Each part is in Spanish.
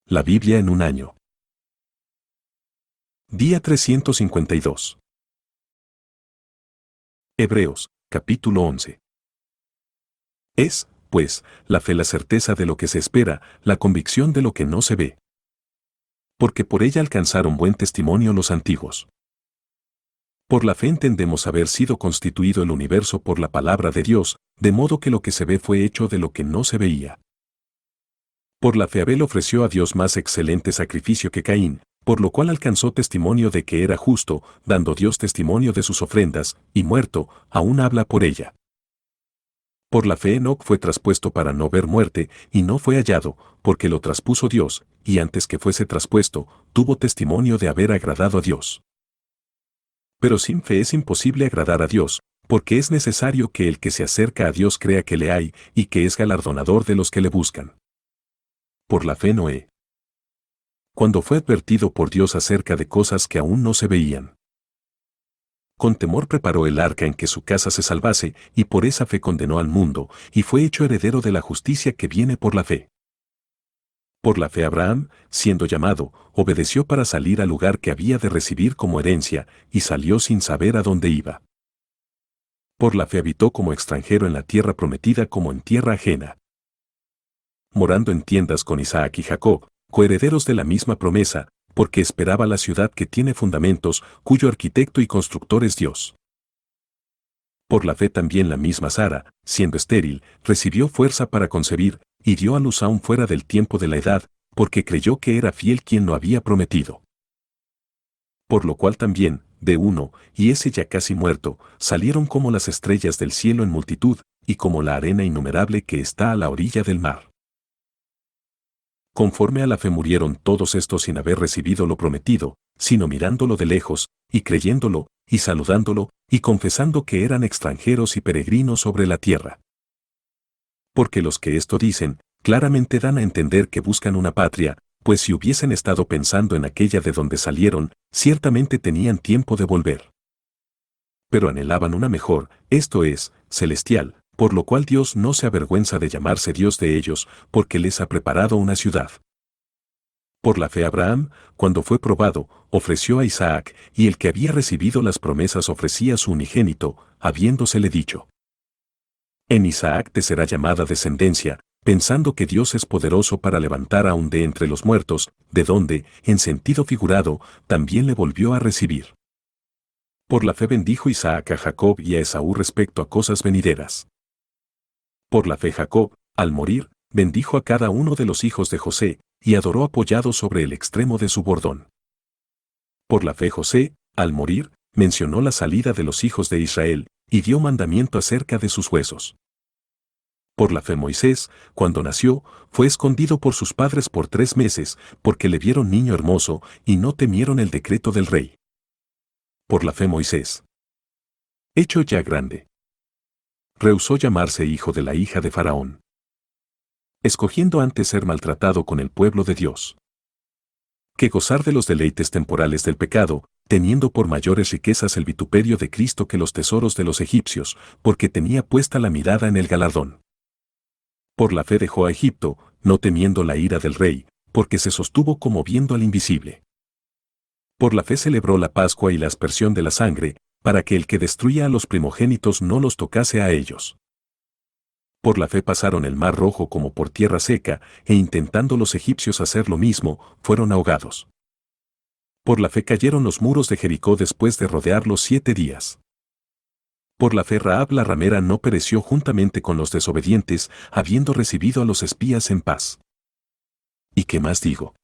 La Biblia en un año. Día 352. Hebreos, capítulo 11. Es, pues, la fe la certeza de lo que se espera, la convicción de lo que no se ve. Porque por ella alcanzaron buen testimonio los antiguos. Por la fe entendemos haber sido constituido el universo por la palabra de Dios, de modo que lo que se ve fue hecho de lo que no se veía. Por la fe Abel ofreció a Dios más excelente sacrificio que Caín, por lo cual alcanzó testimonio de que era justo, dando Dios testimonio de sus ofrendas, y muerto, aún habla por ella. Por la fe Enoc fue traspuesto para no ver muerte, y no fue hallado, porque lo traspuso Dios, y antes que fuese traspuesto, tuvo testimonio de haber agradado a Dios. Pero sin fe es imposible agradar a Dios, porque es necesario que el que se acerca a Dios crea que le hay, y que es galardonador de los que le buscan. Por la fe Noé, cuando fue advertido por Dios acerca de cosas que aún no se veían, con temor preparó el arca en que su casa se salvase, y por esa fe condenó al mundo, y fue hecho heredero de la justicia que viene por la fe. Por la fe Abraham, siendo llamado, obedeció para salir al lugar que había de recibir como herencia, y salió sin saber a dónde iba. Por la fe habitó como extranjero en la tierra prometida como en tierra ajena, morando en tiendas con Isaac y Jacob, coherederos de la misma promesa, porque esperaba la ciudad que tiene fundamentos, cuyo arquitecto y constructor es Dios. Por la fe también la misma Sara, siendo estéril, recibió fuerza para concebir, y dio a luz aún fuera del tiempo de la edad, porque creyó que era fiel quien lo había prometido. Por lo cual también, de uno, y ese ya casi muerto, salieron como las estrellas del cielo en multitud, y como la arena innumerable que está a la orilla del mar. Conforme a la fe murieron todos estos sin haber recibido lo prometido, sino mirándolo de lejos, y creyéndolo, y saludándolo, y confesando que eran extranjeros y peregrinos sobre la tierra. Porque los que esto dicen, claramente dan a entender que buscan una patria, pues si hubiesen estado pensando en aquella de donde salieron, ciertamente tenían tiempo de volver. Pero anhelaban una mejor, esto es, celestial, por lo cual Dios no se avergüenza de llamarse Dios de ellos, porque les ha preparado una ciudad. Por la fe Abraham, cuando fue probado, ofreció a Isaac, y el que había recibido las promesas ofrecía a su unigénito, habiéndosele dicho: en Isaac te será llamada descendencia, pensando que Dios es poderoso para levantar aún de entre los muertos, de donde, en sentido figurado, también le volvió a recibir. Por la fe bendijo Isaac a Jacob y a Esaú respecto a cosas venideras. Por la fe Jacob, al morir, bendijo a cada uno de los hijos de José, y adoró apoyado sobre el extremo de su bordón. Por la fe José, al morir, mencionó la salida de los hijos de Israel, y dio mandamiento acerca de sus huesos. Por la fe Moisés, cuando nació, fue escondido por sus padres por 3 meses, porque le vieron niño hermoso, y no temieron el decreto del rey. Por la fe Moisés, hecho ya grande, rehusó llamarse hijo de la hija de Faraón, escogiendo antes ser maltratado con el pueblo de Dios, que gozar de los deleites temporales del pecado, teniendo por mayores riquezas el vituperio de Cristo que los tesoros de los egipcios, porque tenía puesta la mirada en el galardón. Por la fe dejó a Egipto, no temiendo la ira del rey, porque se sostuvo como viendo al invisible. Por la fe celebró la Pascua y la aspersión de la sangre, para que el que destruía a los primogénitos no los tocase a ellos. Por la fe pasaron el mar rojo como por tierra seca, e intentando los egipcios hacer lo mismo, fueron ahogados. Por la fe cayeron los muros de Jericó después de rodearlos 7 días. Por la fe Rahab la ramera no pereció juntamente con los desobedientes, habiendo recibido a los espías en paz. ¿Y qué más digo?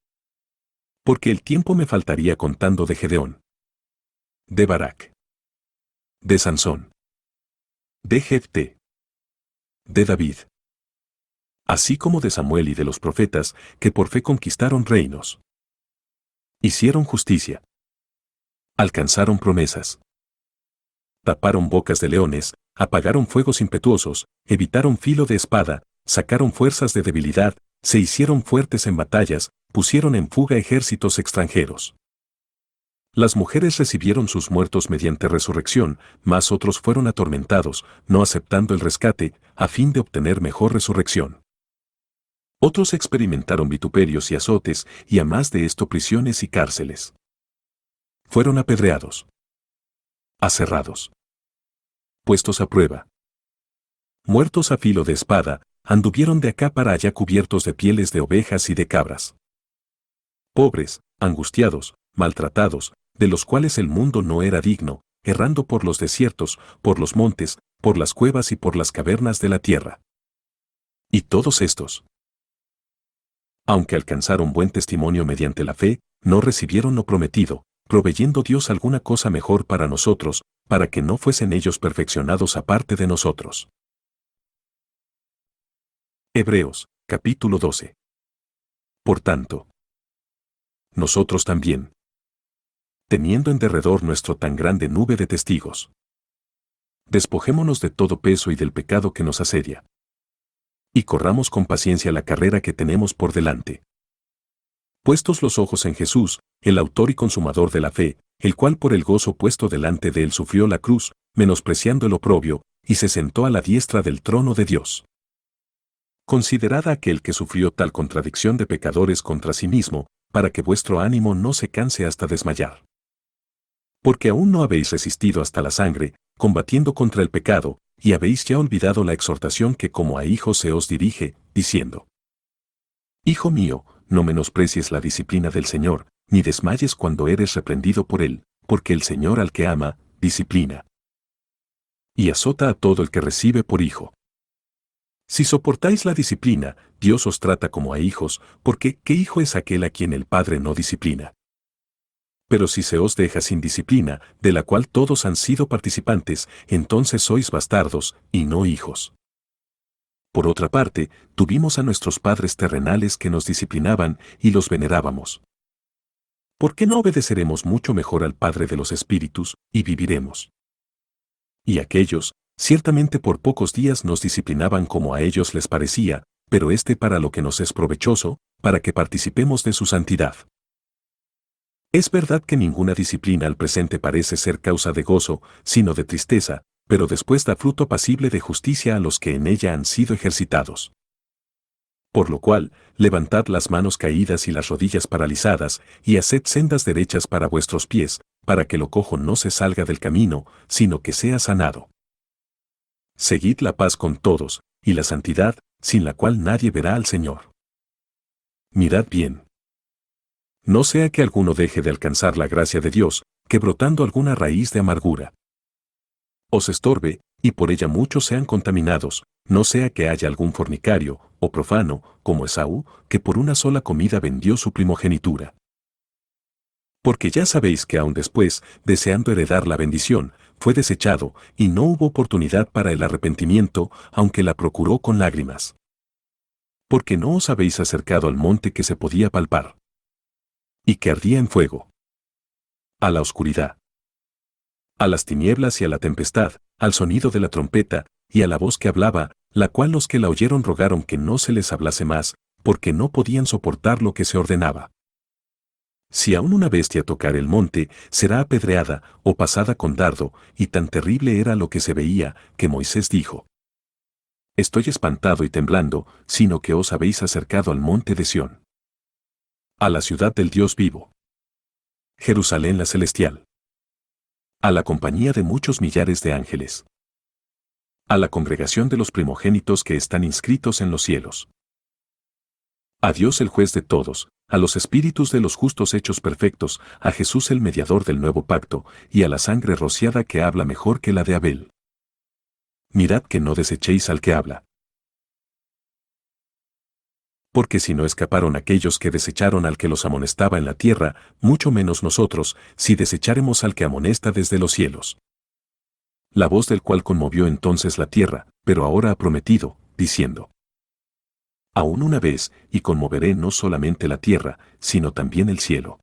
Porque el tiempo me faltaría contando de Gedeón, de Barak, de Sansón, de Jefté, de David, así como de Samuel y de los profetas, que por fe conquistaron reinos, hicieron justicia, alcanzaron promesas, taparon bocas de leones, apagaron fuegos impetuosos, evitaron filo de espada, sacaron fuerzas de debilidad, se hicieron fuertes en batallas, pusieron en fuga ejércitos extranjeros. Las mujeres recibieron sus muertos mediante resurrección, mas otros fueron atormentados, no aceptando el rescate, a fin de obtener mejor resurrección. Otros experimentaron vituperios y azotes, y a más de esto prisiones y cárceles. Fueron apedreados, aserrados, puestos a prueba, muertos a filo de espada, anduvieron de acá para allá cubiertos de pieles de ovejas y de cabras. Pobres, angustiados, maltratados, de los cuales el mundo no era digno, errando por los desiertos, por los montes, por las cuevas y por las cavernas de la tierra. Y todos estos, aunque alcanzaron buen testimonio mediante la fe, no recibieron lo prometido, proveyendo Dios alguna cosa mejor para nosotros, para que no fuesen ellos perfeccionados aparte de nosotros. Hebreos, capítulo 12. Por tanto, nosotros también, teniendo en derredor nuestro tan grande nube de testigos, despojémonos de todo peso y del pecado que nos asedia, y corramos con paciencia la carrera que tenemos por delante. Puestos los ojos en Jesús, el autor y consumador de la fe, el cual por el gozo puesto delante de él sufrió la cruz, menospreciando el oprobio, y se sentó a la diestra del trono de Dios. Considerad a aquel que sufrió tal contradicción de pecadores contra sí mismo, para que vuestro ánimo no se canse hasta desmayar. Porque aún no habéis resistido hasta la sangre, combatiendo contra el pecado, y habéis ya olvidado la exhortación que como a hijos se os dirige, diciendo: Hijo mío, no menosprecies la disciplina del Señor, ni desmayes cuando eres reprendido por él, porque el Señor al que ama, disciplina. Y azota a todo el que recibe por hijo. Si soportáis la disciplina, Dios os trata como a hijos, porque ¿qué hijo es aquel a quien el Padre no disciplina? Pero si se os deja sin disciplina, de la cual todos han sido participantes, entonces sois bastardos, y no hijos. Por otra parte, tuvimos a nuestros padres terrenales que nos disciplinaban, y los venerábamos. ¿Por qué no obedeceremos mucho mejor al Padre de los Espíritus, y viviremos? Y aquellos, ciertamente por pocos días nos disciplinaban como a ellos les parecía, pero para lo que nos es provechoso, para que participemos de su santidad. Es verdad que ninguna disciplina al presente parece ser causa de gozo, sino de tristeza, pero después da fruto apacible de justicia a los que en ella han sido ejercitados. Por lo cual, levantad las manos caídas y las rodillas paralizadas, y haced sendas derechas para vuestros pies, para que lo cojo no se salga del camino, sino que sea sanado. Seguid la paz con todos, y la santidad, sin la cual nadie verá al Señor. Mirad bien. No sea que alguno deje de alcanzar la gracia de Dios, que brotando alguna raíz de amargura os estorbe, y por ella muchos sean contaminados, no sea que haya algún fornicario, o profano, como Esaú, que por una sola comida vendió su primogenitura. Porque ya sabéis que aun después, deseando heredar la bendición, fue desechado, y no hubo oportunidad para el arrepentimiento, aunque la procuró con lágrimas. Porque no os habéis acercado al monte que se podía palpar, y que ardía en fuego, a la oscuridad, a las tinieblas y a la tempestad, al sonido de la trompeta, y a la voz que hablaba, la cual los que la oyeron rogaron que no se les hablase más, porque no podían soportar lo que se ordenaba. Si aún una bestia tocar el monte, será apedreada, o pasada con dardo, y tan terrible era lo que se veía, que Moisés dijo: Estoy espantado y temblando, sino que os habéis acercado al monte de Sión, a la ciudad del Dios vivo, Jerusalén la celestial, a la compañía de muchos millares de ángeles, a la congregación de los primogénitos que están inscritos en los cielos. A Dios el juez de todos, a los espíritus de los justos hechos perfectos, a Jesús el mediador del nuevo pacto, y a la sangre rociada que habla mejor que la de Abel. Mirad que no desechéis al que habla. Porque si no escaparon aquellos que desecharon al que los amonestaba en la tierra, mucho menos nosotros, si desecháremos al que amonesta desde los cielos. La voz del cual conmovió entonces la tierra, pero ahora ha prometido, diciendo: Aún una vez, y conmoveré no solamente la tierra, sino también el cielo.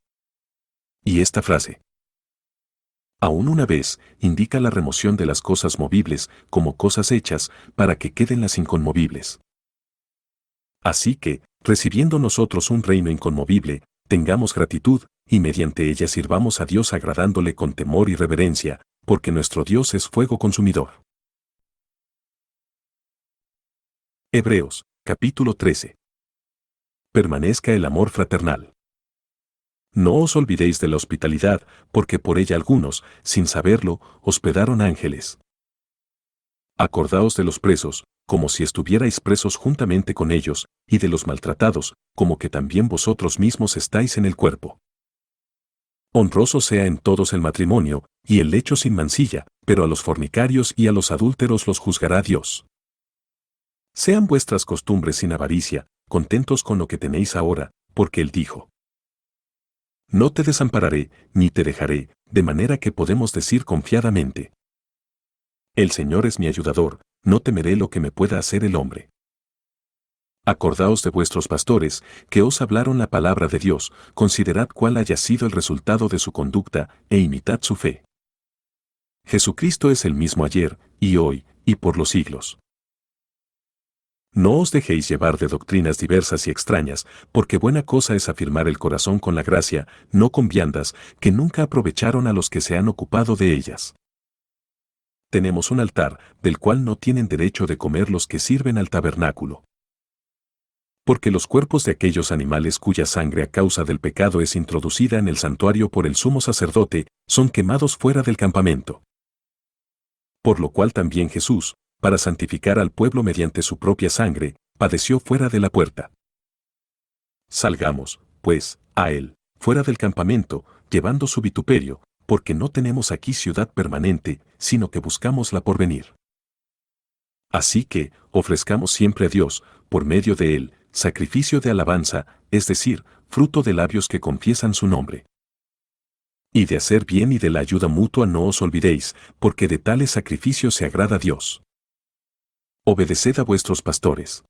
Y esta frase, aún una vez, indica la remoción de las cosas movibles como cosas hechas, para que queden las inconmovibles. Así que, recibiendo nosotros un reino inconmovible, tengamos gratitud, y mediante ella sirvamos a Dios agradándole con temor y reverencia, porque nuestro Dios es fuego consumidor. Hebreos, capítulo 13. permanezca el amor fraternal. No os olvidéis de la hospitalidad, porque por ella algunos, sin saberlo, hospedaron ángeles. Acordaos de los presos, como si estuvierais presos juntamente con ellos, y de los maltratados, como que también vosotros mismos estáis en el cuerpo. Honroso sea en todos el matrimonio, y el lecho sin mancilla, pero a los fornicarios y a los adúlteros los juzgará Dios. Sean vuestras costumbres sin avaricia, contentos con lo que tenéis ahora, porque Él dijo: No te desampararé, ni te dejaré, de manera que podemos decir confiadamente: El Señor es mi ayudador, no temeré lo que me pueda hacer el hombre. Acordaos de vuestros pastores, que os hablaron la palabra de Dios, considerad cuál haya sido el resultado de su conducta, e imitad su fe. Jesucristo es el mismo ayer, y hoy, y por los siglos. No os dejéis llevar de doctrinas diversas y extrañas, porque buena cosa es afirmar el corazón con la gracia, no con viandas, que nunca aprovecharon a los que se han ocupado de ellas. Tenemos un altar, del cual no tienen derecho de comer los que sirven al tabernáculo. Porque los cuerpos de aquellos animales cuya sangre a causa del pecado es introducida en el santuario por el sumo sacerdote, son quemados fuera del campamento. Por lo cual también Jesús, para santificar al pueblo mediante su propia sangre, padeció fuera de la puerta. Salgamos, pues, a él, fuera del campamento, llevando su vituperio, porque no tenemos aquí ciudad permanente, sino que buscamos la porvenir. Así que, ofrezcamos siempre a Dios, por medio de él, sacrificio de alabanza, es decir, fruto de labios que confiesan su nombre. Y de hacer bien y de la ayuda mutua no os olvidéis, porque de tales sacrificios se agrada a Dios. Obedeced a vuestros pastores.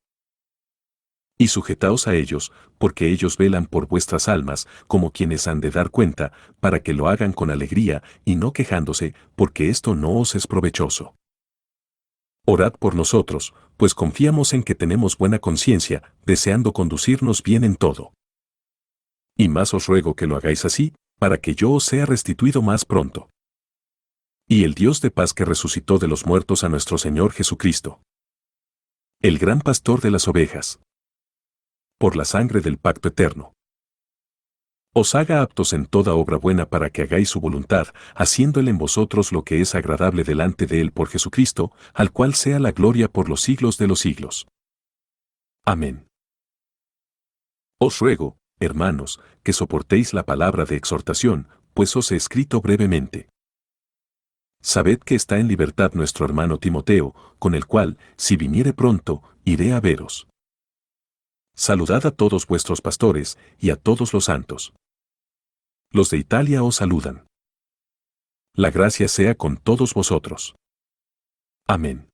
Y sujetaos a ellos, porque ellos velan por vuestras almas, como quienes han de dar cuenta, para que lo hagan con alegría, y no quejándose, porque esto no os es provechoso. Orad por nosotros, pues confiamos en que tenemos buena conciencia, deseando conducirnos bien en todo. Y más os ruego que lo hagáis así, para que yo os sea restituido más pronto. Y el Dios de paz que resucitó de los muertos a nuestro Señor Jesucristo, el gran pastor de las ovejas, por la sangre del pacto eterno, os haga aptos en toda obra buena para que hagáis su voluntad, haciéndole en vosotros lo que es agradable delante de Él por Jesucristo, al cual sea la gloria por los siglos de los siglos. Amén. Os ruego, hermanos, que soportéis la palabra de exhortación, pues os he escrito brevemente. Sabed que está en libertad nuestro hermano Timoteo, con el cual, si viniere pronto, iré a veros. Saludad a todos vuestros pastores, y a todos los santos. Los de Italia os saludan. La gracia sea con todos vosotros. Amén.